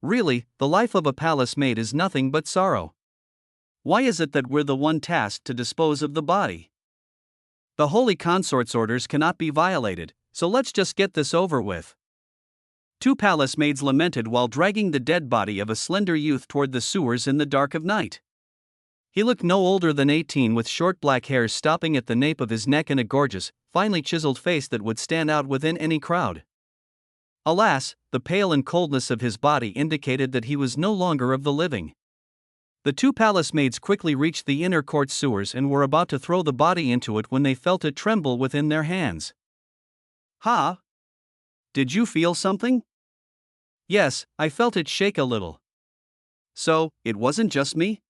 Really, the life of a palace maid is nothing but sorrow. Why is it that we're the one tasked to dispose of the body? The holy consort's orders cannot be violated, so let's just get this over with. Two palace maids lamented while dragging the dead body of a slender youth toward the sewers in the dark of night. He looked no older than 18, with short black hairs stopping at the nape of his neck and a gorgeous, finely chiseled face that would stand out within any crowd. Alas, the pale and coldness of his body indicated that he was no longer of the living. The two palace maids quickly reached the inner court sewers and were about to throw the body into it when they felt it tremble within their hands. "Ha! Did you feel something?" "Yes, I felt it shake a little." "So, it wasn't just me?"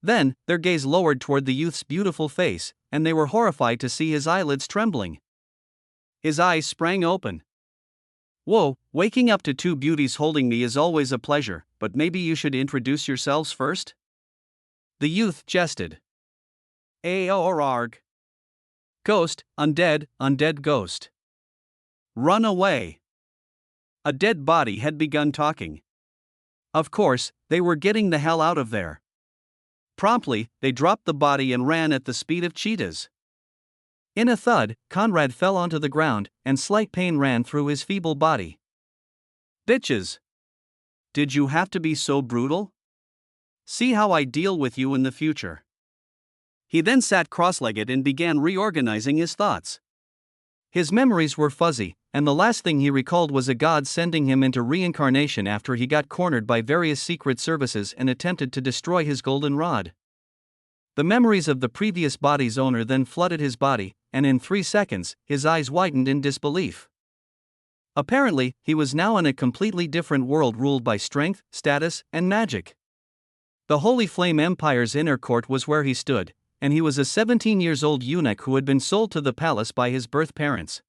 Then, their gaze lowered toward the youth's beautiful face, and they were horrified to see his eyelids trembling. His eyes sprang open. "Whoa, waking up to two beauties holding me is always a pleasure, but maybe you should introduce yourselves first?" The youth jested. "Aorarg. Ghost, undead, undead ghost. Run away." A dead body had begun talking. Of course, they were getting the hell out of there. Promptly, they dropped the body and ran at the speed of cheetahs. In a thud, Conrad fell onto the ground, and slight pain ran through his feeble body. "Bitches! Did you have to be so brutal? See how I deal with you in the future." He then sat cross-legged and began reorganizing his thoughts. His memories were fuzzy, and the last thing he recalled was a god sending him into reincarnation after he got cornered by various secret services and attempted to destroy his golden rod. The memories of the previous body's owner then flooded his body, and in 3 seconds, his eyes widened in disbelief. Apparently, he was now in a completely different world ruled by strength, status, and magic. The Holy Flame Empire's inner court was where he stood, and he was a 17-year-old eunuch who had been sold to the palace by his birth parents.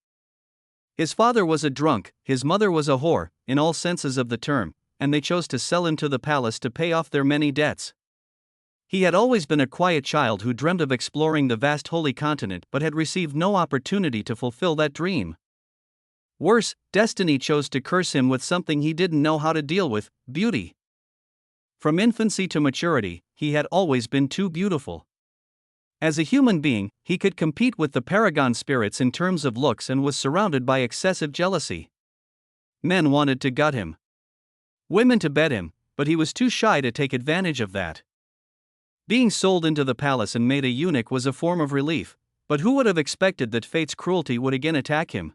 His father was a drunk, his mother was a whore, in all senses of the term, and they chose to sell him to the palace to pay off their many debts. He had always been a quiet child who dreamed of exploring the vast holy continent but had received no opportunity to fulfill that dream. Worse, destiny chose to curse him with something he didn't know how to deal with: beauty. From infancy to maturity, he had always been too beautiful. As a human being, he could compete with the paragon spirits in terms of looks and was surrounded by excessive jealousy. Men wanted to gut him. Women to bed him, but he was too shy to take advantage of that. Being sold into the palace and made a eunuch was a form of relief, but who would have expected that fate's cruelty would again attack him?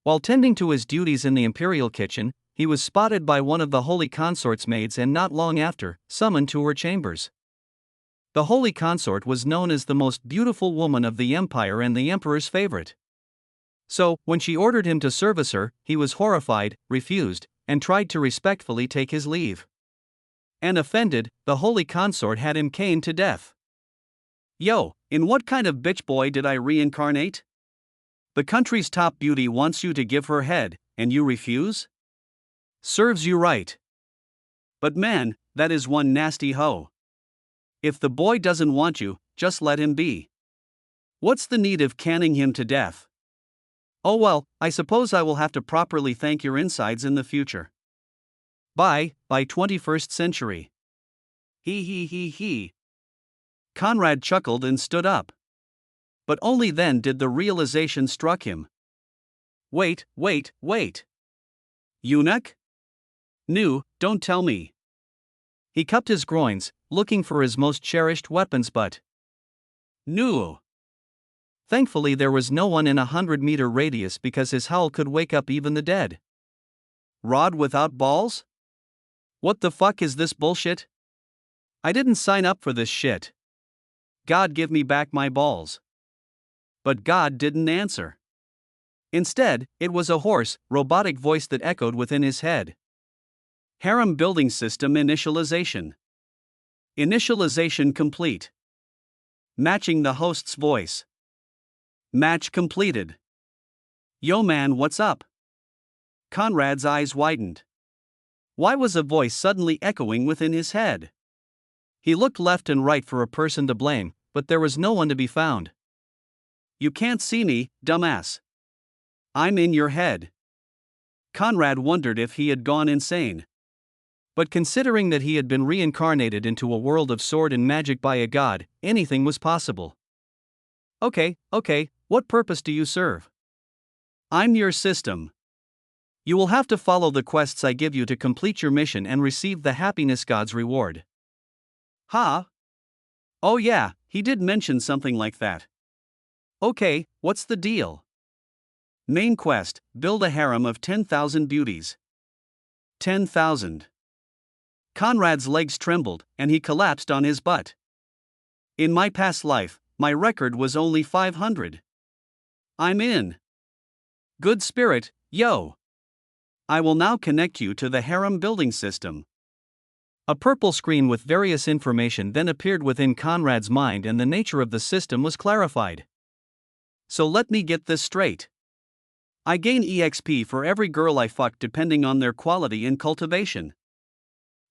While tending to his duties in the imperial kitchen, he was spotted by one of the holy consort's maids and not long after, summoned to her chambers. The holy consort was known as the most beautiful woman of the empire and the emperor's favorite. So, when she ordered him to service her, he was horrified, refused, and tried to respectfully take his leave. And offended, the holy consort had him caned to death. "Yo, in what kind of bitch boy did I reincarnate? The country's top beauty wants you to give her head, and you refuse? Serves you right. But man, that is one nasty hoe. If the boy doesn't want you, just let him be. What's the need of canning him to death? Oh well, I suppose I will have to properly thank your insides in the future. Bye, by 21st century. He. Conrad chuckled and stood up. But only then did the realization struck him. Wait. Eunuch? No, don't tell me. He cupped his groins, looking for his most cherished weapons, but no. Thankfully there was no one in a 100-meter radius because his howl could wake up even the dead. Rod without balls? What the fuck is this bullshit? I didn't sign up for this shit. God, give me back my balls. But God didn't answer. Instead, it was a hoarse, robotic voice that echoed within his head. Harem building system initialization. Initialization complete. Matching the host's voice. Match completed. Yo man, what's up? Conrad's eyes widened. Why was a voice suddenly echoing within his head? He looked left and right for a person to blame, but there was no one to be found. You can't see me, dumbass. I'm in your head. Conrad wondered if he had gone insane. But considering that he had been reincarnated into a world of sword and magic by a god, anything was possible. Okay, what purpose do you serve? I'm your system. You will have to follow the quests I give you to complete your mission and receive the happiness god's reward. Huh? Oh yeah, he did mention something like that. Okay, what's the deal? Main quest, build a harem of 10,000 beauties. 10,000. Conrad's legs trembled, and he collapsed on his butt. In my past life, my record was only 500. I'm in. Good spirit, yo. I will now connect you to the harem building system. A purple screen with various information then appeared within Conrad's mind, and the nature of the system was clarified. So let me get this straight. I gain EXP for every girl I fuck depending on their quality and cultivation.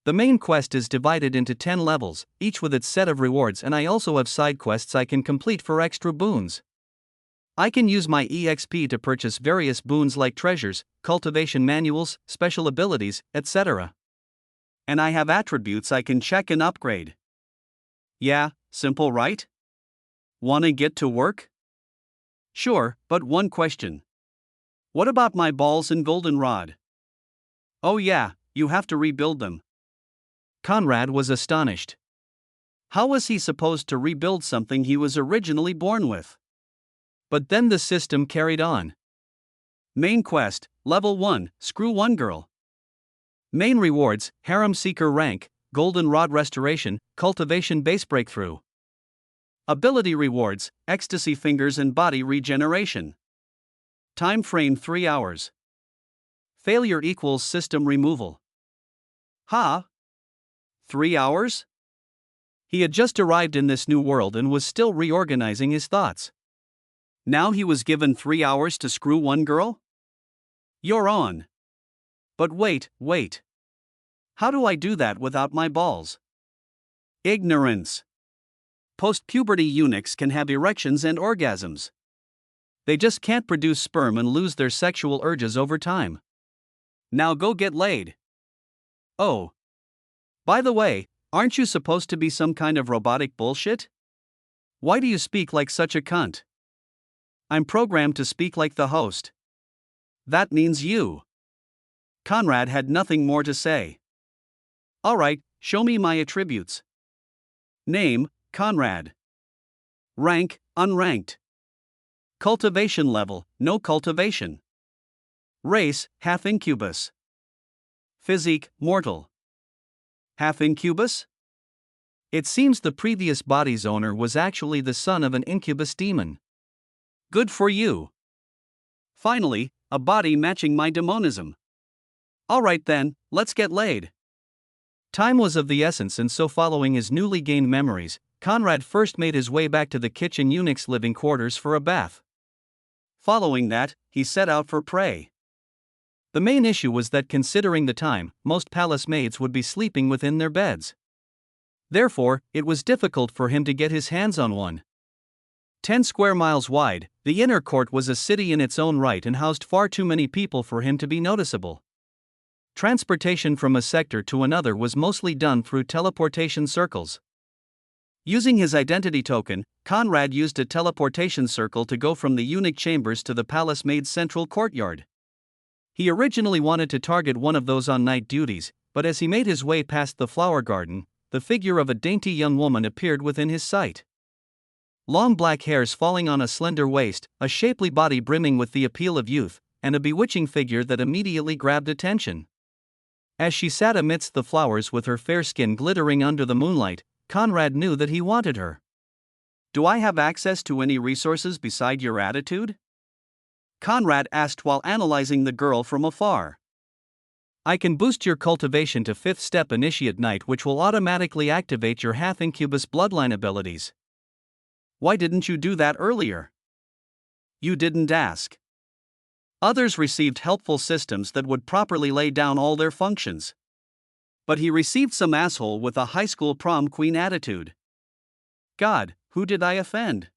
The main quest is divided into 10 levels, each with its set of rewards, and I also have side quests I can complete for extra boons. I can use my EXP to purchase various boons like treasures, cultivation manuals, special abilities, etc. And I have attributes I can check and upgrade. Yeah, simple right? Wanna get to work? Sure, but one question. What about my balls and goldenrod? Oh yeah, you have to rebuild them. Conrad was astonished. How was he supposed to rebuild something he was originally born with? But then the system carried on. Main quest, level 1, screw one girl. Main rewards, harem seeker rank, goldenrod restoration, cultivation base breakthrough. Ability rewards, ecstasy fingers and body regeneration. Time frame 3 hours. Failure equals system removal. Ha! 3 hours? He had just arrived in this new world and was still reorganizing his thoughts. Now he was given 3 hours to screw one girl? You're on. But wait. How do I do that without my balls? Ignorance. Post-puberty eunuchs can have erections and orgasms. They just can't produce sperm and lose their sexual urges over time. Now go get laid. Oh. By the way, aren't you supposed to be some kind of robotic bullshit? Why do you speak like such a cunt? I'm programmed to speak like the host. That means you. Conrad had nothing more to say. Alright, show me my attributes. Name, Conrad. Rank, unranked. Cultivation level, no cultivation. Race, half incubus. Physique, mortal. Half incubus? It seems the previous body's owner was actually the son of an incubus demon. Good for you. Finally, a body matching my demonism. Alright then, let's get laid. Time was of the essence, and so following his newly gained memories, Conrad first made his way back to the kitchen eunuch's living quarters for a bath. Following that, he set out for prey. The main issue was that considering the time, most palace maids would be sleeping within their beds. Therefore, it was difficult for him to get his hands on one. 10 square miles wide, the inner court was a city in its own right and housed far too many people for him to be noticeable. Transportation from a sector to another was mostly done through teleportation circles. Using his identity token, Conrad used a teleportation circle to go from the eunuch chambers to the palace maid's central courtyard. He originally wanted to target one of those on night duties, but as he made his way past the flower garden, the figure of a dainty young woman appeared within his sight. Long black hairs falling on a slender waist, a shapely body brimming with the appeal of youth, and a bewitching figure that immediately grabbed attention. As she sat amidst the flowers with her fair skin glittering under the moonlight, Conrad knew that he wanted her. Do I have access to any resources beside your attitude? Conrad asked while analyzing the girl from afar. I can boost your cultivation to 5th step initiate night, which will automatically activate your half incubus bloodline abilities. Why didn't you do that earlier? You didn't ask. Others received helpful systems that would properly lay down all their functions. But he received some asshole with a high school prom queen attitude. God, who did I offend?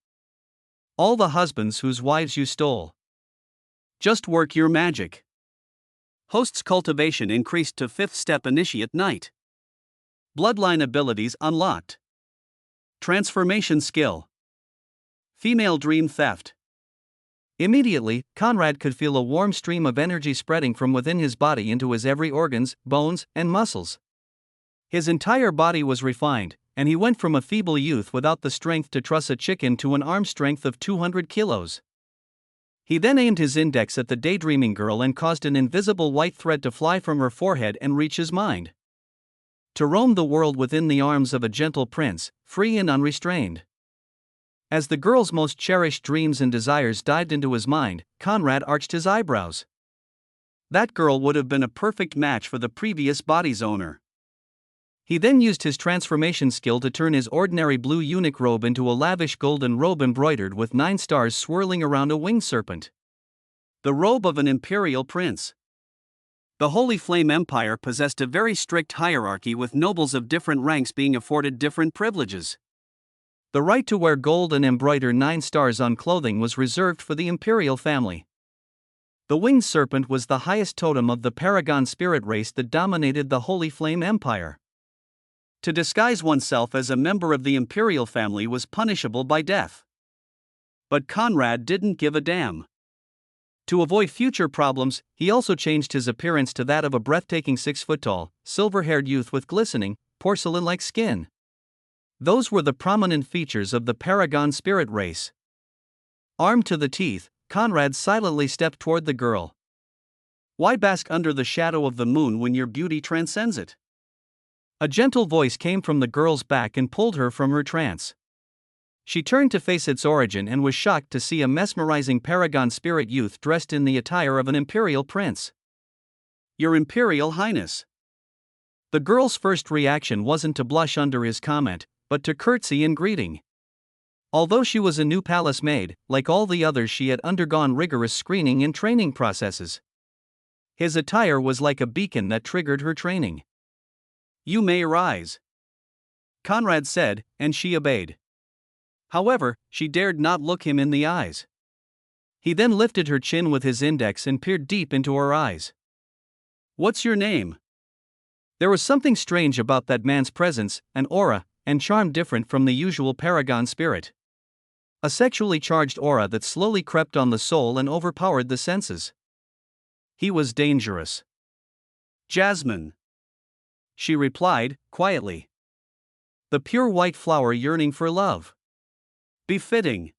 All the husbands whose wives you stole. Just work your magic. Host's cultivation increased to 5th step initiate knight. Bloodline abilities unlocked. Transformation skill. Female dream theft. Immediately, Conrad could feel a warm stream of energy spreading from within his body into his every organs, bones, and muscles. His entire body was refined, and he went from a feeble youth without the strength to truss a chicken to an arm strength of 200 kilos. He then aimed his index at the daydreaming girl and caused an invisible white thread to fly from her forehead and reach his mind. To roam the world within the arms of a gentle prince, free and unrestrained. As the girl's most cherished dreams and desires dived into his mind, Conrad arched his eyebrows. That girl would have been a perfect match for the previous body's owner. He then used his transformation skill to turn his ordinary blue eunuch robe into a lavish golden robe embroidered with 9 stars swirling around a winged serpent. The robe of an imperial prince. The Holy Flame Empire possessed a very strict hierarchy, with nobles of different ranks being afforded different privileges. The right to wear gold and embroider 9 stars on clothing was reserved for the imperial family. The winged serpent was the highest totem of the paragon spirit race that dominated the Holy Flame Empire. To disguise oneself as a member of the imperial family was punishable by death. But Conrad didn't give a damn. To avoid future problems, he also changed his appearance to that of a breathtaking 6-foot-tall, silver-haired youth with glistening, porcelain-like skin. Those were the prominent features of the paragon spirit race. Armed to the teeth, Conrad silently stepped toward the girl. Why bask under the shadow of the moon when your beauty transcends it? A gentle voice came from the girl's back and pulled her from her trance. She turned to face its origin and was shocked to see a mesmerizing paragon spirit youth dressed in the attire of an imperial prince. Your Imperial Highness. The girl's first reaction wasn't to blush under his comment, but to curtsy in greeting. Although she was a new palace maid, like all the others she had undergone rigorous screening and training processes. His attire was like a beacon that triggered her training. You may rise, Conrad said, and she obeyed. However, she dared not look him in the eyes. He then lifted her chin with his index and peered deep into her eyes. What's your name? There was something strange about that man's presence, an aura, and charm different from the usual paragon spirit. A sexually charged aura that slowly crept on the soul and overpowered the senses. He was dangerous. Jasmine, she replied, quietly. The pure white flower yearning for love. Befitting,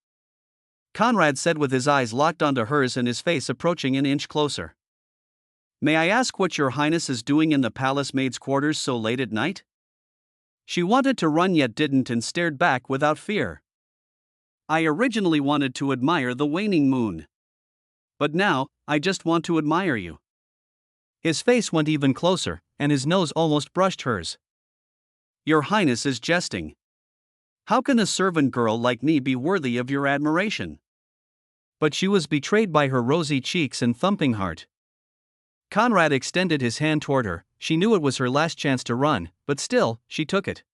Conrad said with his eyes locked onto hers and his face approaching an inch closer. May I ask what your highness is doing in the palace maid's quarters so late at night? She wanted to run yet didn't and stared back without fear. I originally wanted to admire the waning moon. But now, I just want to admire you. His face went even closer, and his nose almost brushed hers. Your highness is jesting. How can a servant girl like me be worthy of your admiration? But she was betrayed by her rosy cheeks and thumping heart. Conrad extended his hand toward her. She knew it was her last chance to run, but still, she took it.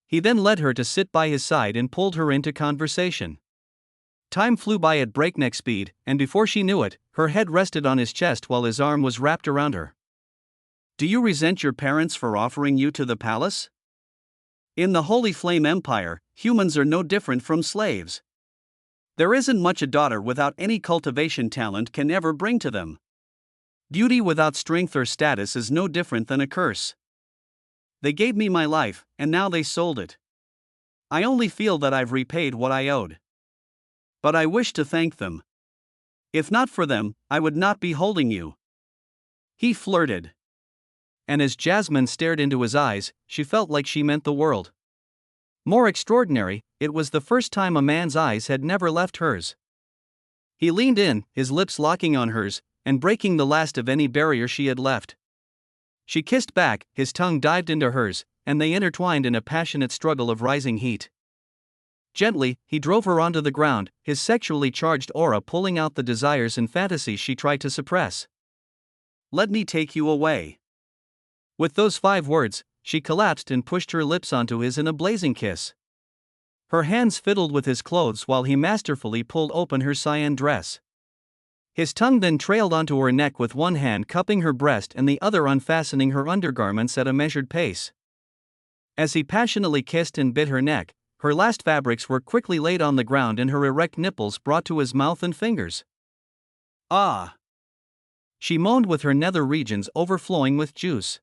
He then led her to sit by his side and pulled her into conversation. Time flew by at breakneck speed, and before she knew it, her head rested on his chest while his arm was wrapped around her. Do you resent your parents for offering you to the palace? In the Holy Flame Empire, humans are no different from slaves. There isn't much a daughter without any cultivation talent can ever bring to them. Beauty without strength or status is no different than a curse. They gave me my life, and now they sold it. I only feel that I've repaid what I owed. But I wish to thank them. If not for them, I would not be holding you. He flirted. And as Jasmine stared into his eyes, she felt like she meant the world. More extraordinary, it was the first time a man's eyes had never left hers. He leaned in, his lips locking on hers, and breaking the last of any barrier she had left. She kissed back, his tongue dived into hers, and they intertwined in a passionate struggle of rising heat. Gently, he drove her onto the ground, his sexually charged aura pulling out the desires and fantasies she tried to suppress. Let me take you away. With those 5 words, she collapsed and pushed her lips onto his in a blazing kiss. Her hands fiddled with his clothes while he masterfully pulled open her cyan dress. His tongue then trailed onto her neck with one hand cupping her breast and the other unfastening her undergarments at a measured pace. As he passionately kissed and bit her neck, her last fabrics were quickly laid on the ground and her erect nipples brought to his mouth and fingers. Ah! She moaned with her nether regions overflowing with juice.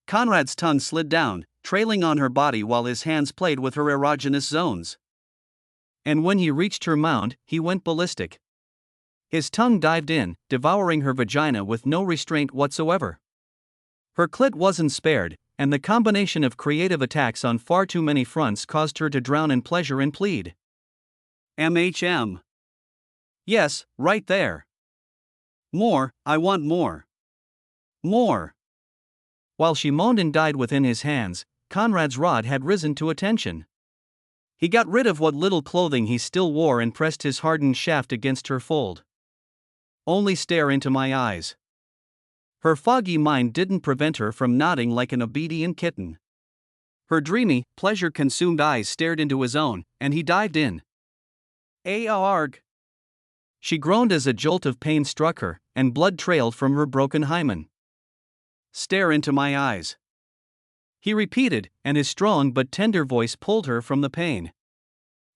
Conrad's tongue slid down, trailing on her body while his hands played with her erogenous zones. And when he reached her mound, he went ballistic. His tongue dived in, devouring her vagina with no restraint whatsoever. Her clit wasn't spared, and the combination of creative attacks on far too many fronts caused her to drown in pleasure and plead. MHM. Yes, right there. More, I want more. More. While she moaned and died within his hands, Conrad's rod had risen to attention. He got rid of what little clothing he still wore and pressed his hardened shaft against her fold. Only stare into my eyes. Her foggy mind didn't prevent her from nodding like an obedient kitten. Her dreamy, pleasure-consumed eyes stared into his own, and he dived in. Arg! She groaned as a jolt of pain struck her, and blood trailed from her broken hymen. Stare into my eyes. He repeated, and his strong but tender voice pulled her from the pain.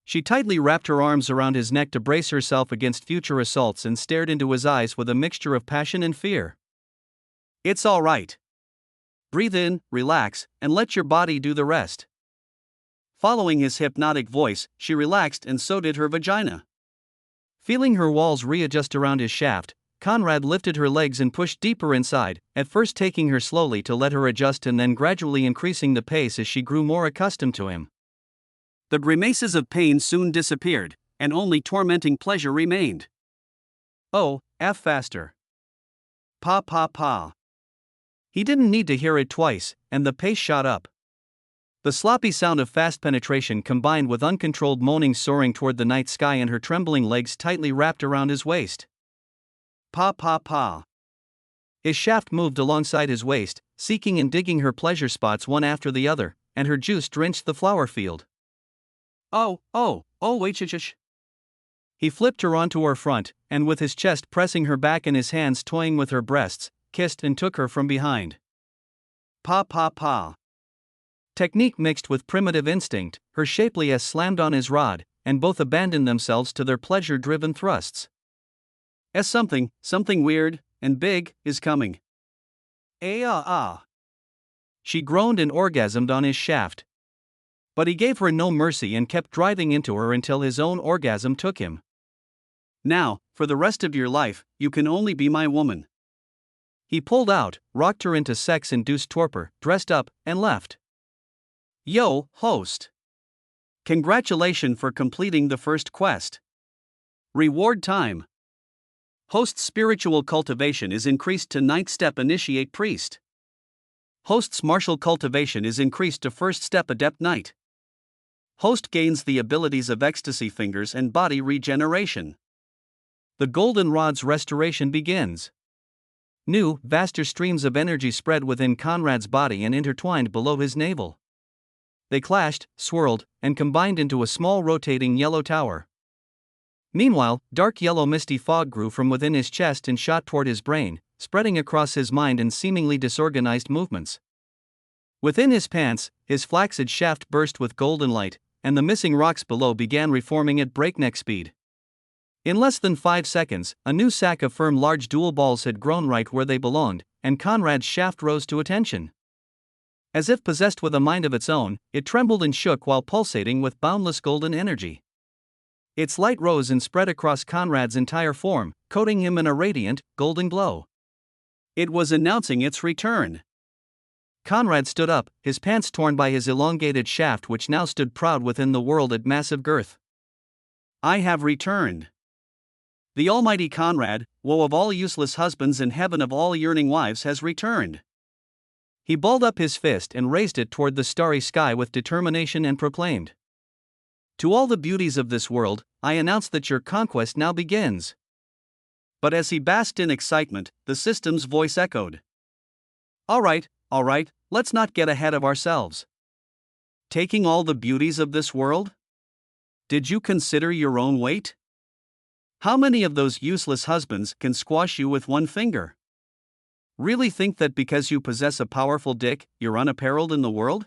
She tightly wrapped her arms around his neck to brace herself against future assaults and stared into his eyes with a mixture of passion and fear. It's all right. Breathe in, relax, and let your body do the rest. Following his hypnotic voice, she relaxed and so did her vagina. Feeling her walls readjust around his shaft, Conrad lifted her legs and pushed deeper inside, at first taking her slowly to let her adjust and then gradually increasing the pace as she grew more accustomed to him. The grimaces of pain soon disappeared, and only tormenting pleasure remained. Oh, faster. Pa pa pa. He didn't need to hear it twice, and the pace shot up. The sloppy sound of fast penetration combined with uncontrolled moaning soaring toward the night sky and her trembling legs tightly wrapped around his waist. Pa pa pa. His shaft moved alongside his waist, seeking and digging her pleasure spots one after the other, and her juice drenched the flower field. Wait. He flipped her onto her front, and with his chest pressing her back and his hands toying with her breasts, kissed and took her from behind. Pa pa pa. Technique mixed with primitive instinct, her shapely ass slammed on his rod, and both abandoned themselves to their pleasure-driven thrusts. As something weird and big is coming. She groaned and orgasmed on his shaft. But he gave her no mercy and kept driving into her until his own orgasm took him. Now, for the rest of your life, you can only be my woman. He pulled out, rocked her into sex-induced torpor, dressed up, and left. Yo, host. Congratulations for completing the first quest. Reward time. Host's spiritual cultivation is increased to 9th step Initiate Priest. Host's martial cultivation is increased to 1st step Adept Knight. Host gains the abilities of Ecstasy Fingers and Body Regeneration. The Golden Rod's restoration begins. New, vaster streams of energy spread within Conrad's body and intertwined below his navel. They clashed, swirled, and combined into a small rotating yellow tower. Meanwhile, dark yellow misty fog grew from within his chest and shot toward his brain, spreading across his mind in seemingly disorganized movements. Within his pants, his flaccid shaft burst with golden light, and the missing rocks below began reforming at breakneck speed. In less than 5 seconds, a new sack of firm large dual balls had grown right where they belonged, and Conrad's shaft rose to attention. As if possessed with a mind of its own, it trembled and shook while pulsating with boundless golden energy. Its light rose and spread across Conrad's entire form, coating him in a radiant, golden glow. It was announcing its return. Conrad stood up, his pants torn by his elongated shaft which now stood proud within the world at massive girth. I have returned. The almighty Conrad, woe of all useless husbands and heaven of all yearning wives has returned. He balled up his fist and raised it toward the starry sky with determination and proclaimed. To all the beauties of this world, I announce that your conquest now begins. But as he basked in excitement, the system's voice echoed. All right, let's not get ahead of ourselves. Taking all the beauties of this world? Did you consider your own weight? How many of those useless husbands can squash you with one finger? Really think that because you possess a powerful dick, you're unapparelled in the world?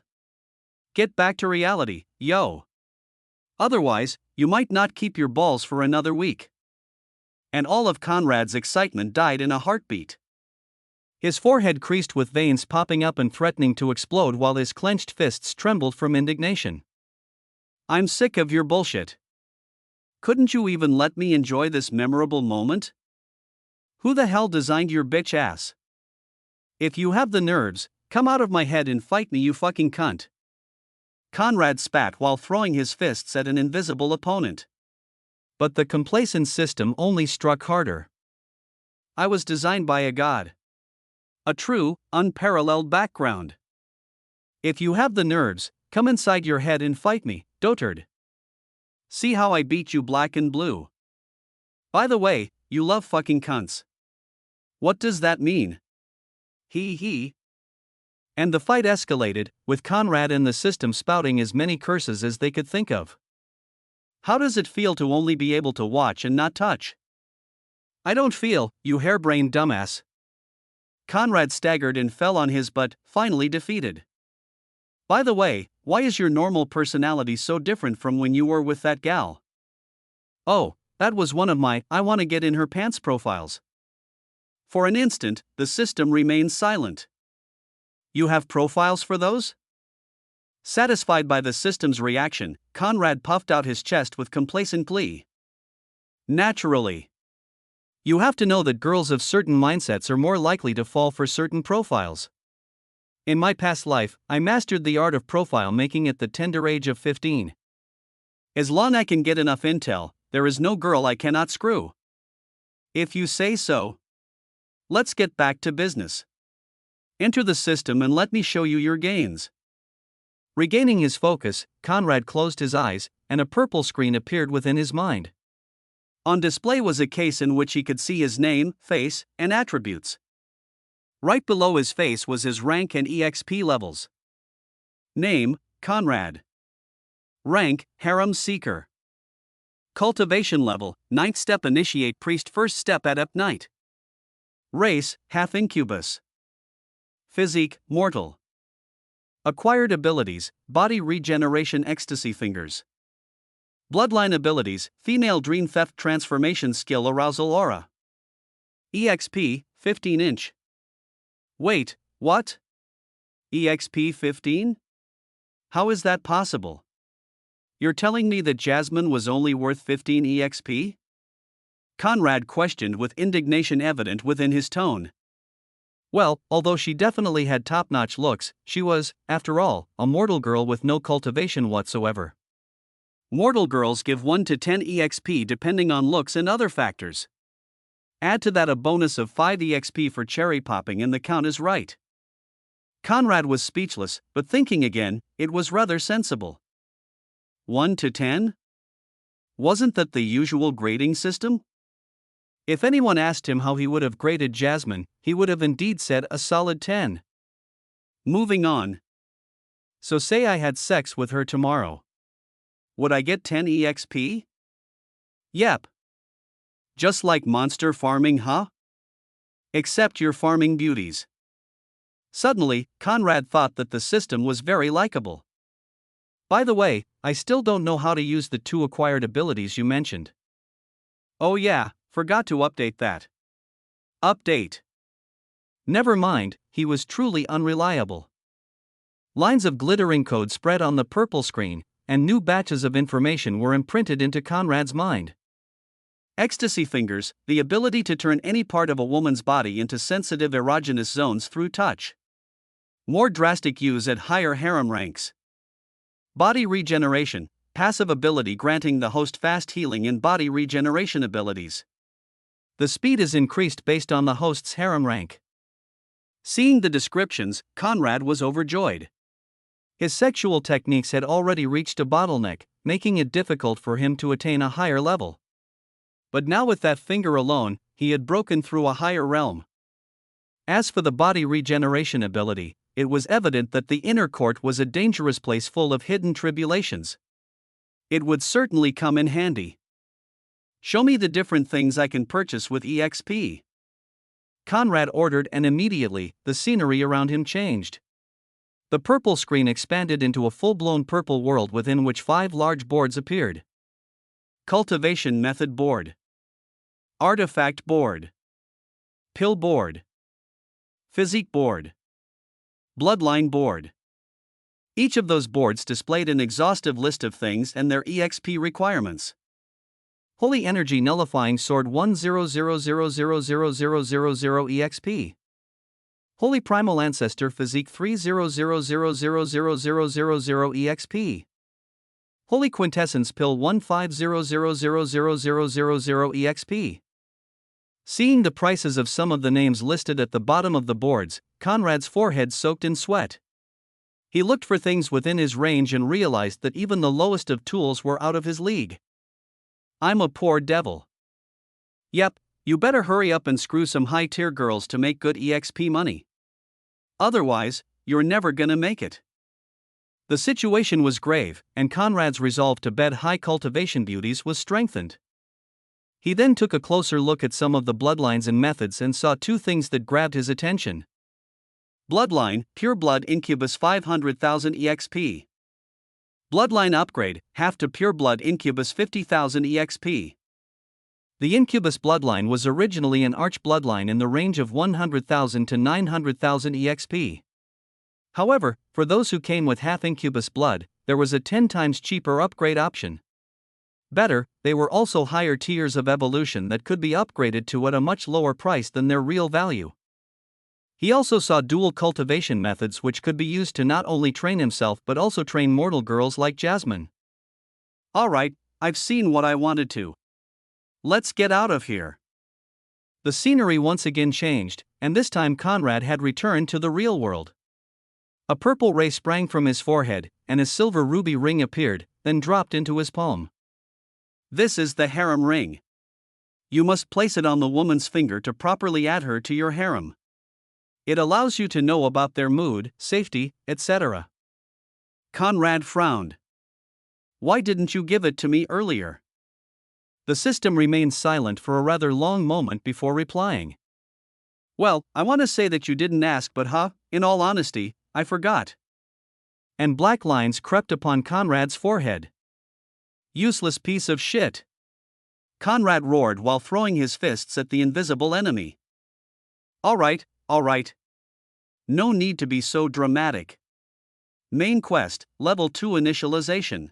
Get back to reality, yo. Otherwise, you might not keep your balls for another week. And all of Conrad's excitement died in a heartbeat. His forehead creased with veins popping up and threatening to explode while his clenched fists trembled from indignation. I'm sick of your bullshit. Couldn't you even let me enjoy this memorable moment? Who the hell designed your bitch ass? If you have the nerves, come out of my head and fight me, you fucking cunt. Conrad spat while throwing his fists at an invisible opponent. But the complacent system only struck harder. I was designed by a god. A true, unparalleled background. If you have the nerves, come inside your head and fight me, dotard. See how I beat you black and blue. By the way, you love fucking cunts. What does that mean? He. And the fight escalated, with Conrad and the system spouting as many curses as they could think of. How does it feel to only be able to watch and not touch? I don't feel, you harebrained dumbass. Conrad staggered and fell on his butt, finally defeated. By the way, why is your normal personality so different from when you were with that gal? Oh, that was one of my I wanna get in her pants profiles. For an instant, the system remained silent. You have profiles for those? Satisfied by the system's reaction, Conrad puffed out his chest with complacent glee. Naturally. You have to know that girls of certain mindsets are more likely to fall for certain profiles. In my past life, I mastered the art of profile making at the tender age of 15. As long as I can get enough intel, there is no girl I cannot screw. If you say so. Let's get back to business. Enter the system and let me show you your gains. Regaining his focus, Conrad closed his eyes, and a purple screen appeared within his mind. On display was a case in which he could see his name, face, and attributes. Right below his face was his rank and EXP levels. Name, Conrad. Rank, Harem Seeker. Cultivation level, 9th step initiate priest, 1st step adept knight. Race, half incubus. Physique, mortal. Acquired abilities, body regeneration, ecstasy fingers. Bloodline abilities, female dream theft transformation skill, arousal aura. EXP, 15-inch. Wait, what? EXP 15? How is that possible? You're telling me that Jasmine was only worth 15 EXP? Conrad questioned with indignation evident within his tone. Well, although she definitely had top-notch looks, she was, after all, a mortal girl with no cultivation whatsoever. Mortal girls give 1 to 10 EXP depending on looks and other factors. Add to that a bonus of 5 EXP for cherry popping and the count is right. Conrad was speechless, but thinking again, it was rather sensible. 1 to 10? Wasn't that the usual grading system? If anyone asked him how he would have graded Jasmine, he would have indeed said a solid 10. Moving on. So say I had sex with her tomorrow. Would I get 10 EXP? Yep. Just like monster farming, huh? Except you're farming beauties. Suddenly, Conrad thought that the system was very likable. By the way, I still don't know how to use the 2 acquired abilities you mentioned. Oh yeah, forgot to update that. Update. Never mind, he was truly unreliable. Lines of glittering code spread on the purple screen, and new batches of information were imprinted into Conrad's mind. Ecstasy fingers, the ability to turn any part of a woman's body into sensitive erogenous zones through touch. More drastic use at higher harem ranks. Body regeneration, passive ability granting the host fast healing and body regeneration abilities. The speed is increased based on the host's harem rank. Seeing the descriptions, Conrad was overjoyed. His sexual techniques had already reached a bottleneck, making it difficult for him to attain a higher level. But now with that finger alone, he had broken through a higher realm. As for the body regeneration ability, it was evident that the inner court was a dangerous place full of hidden tribulations. It would certainly come in handy. Show me the different things I can purchase with EXP. Conrad ordered, and immediately, the scenery around him changed. The purple screen expanded into a full-blown purple world within which 5 large boards appeared. Cultivation Method Board, Artifact Board, Pill Board, Physique Board, Bloodline Board. Each of those boards displayed an exhaustive list of things and their EXP requirements. Holy Energy Nullifying Sword 100000000 EXP. Holy Primal Ancestor Physique 300000000 EXP. Holy Quintessence Pill 150000000 EXP. Seeing the prices of some of the names listed at the bottom of the boards, Conrad's forehead soaked in sweat. He looked for things within his range and realized that even the lowest of tools were out of his league. I'm a poor devil. Yep, you better hurry up and screw some high-tier girls to make good EXP money. Otherwise, you're never gonna make it. The situation was grave, and Conrad's resolve to bed high cultivation beauties was strengthened. He then took a closer look at some of the bloodlines and methods and saw 2 things that grabbed his attention. Bloodline, Pure Blood Incubus 500,000 EXP. Bloodline Upgrade, half to Pure Blood Incubus 50,000 EXP. The Incubus bloodline was originally an arch bloodline in the range of 100,000 to 900,000 EXP. However, for those who came with half Incubus blood, there was a 10 times cheaper upgrade option. Better, they were also higher tiers of evolution that could be upgraded to at a much lower price than their real value. He also saw dual cultivation methods which could be used to not only train himself but also train mortal girls like Jasmine. Alright, I've seen what I wanted to. Let's get out of here. The scenery once again changed, and this time Conrad had returned to the real world. A purple ray sprang from his forehead, and a silver ruby ring appeared, then dropped into his palm. This is the harem ring. You must place it on the woman's finger to properly add her to your harem. It allows you to know about their mood, safety, etc. Conrad frowned. Why didn't you give it to me earlier? The system remained silent for a rather long moment before replying. Well, I want to say that you didn't ask, but in all honesty, I forgot. And black lines crept upon Conrad's forehead. Useless piece of shit. Conrad roared while throwing his fists at the invisible enemy. Alright. No need to be so dramatic. Main quest, Level 2 Initialization.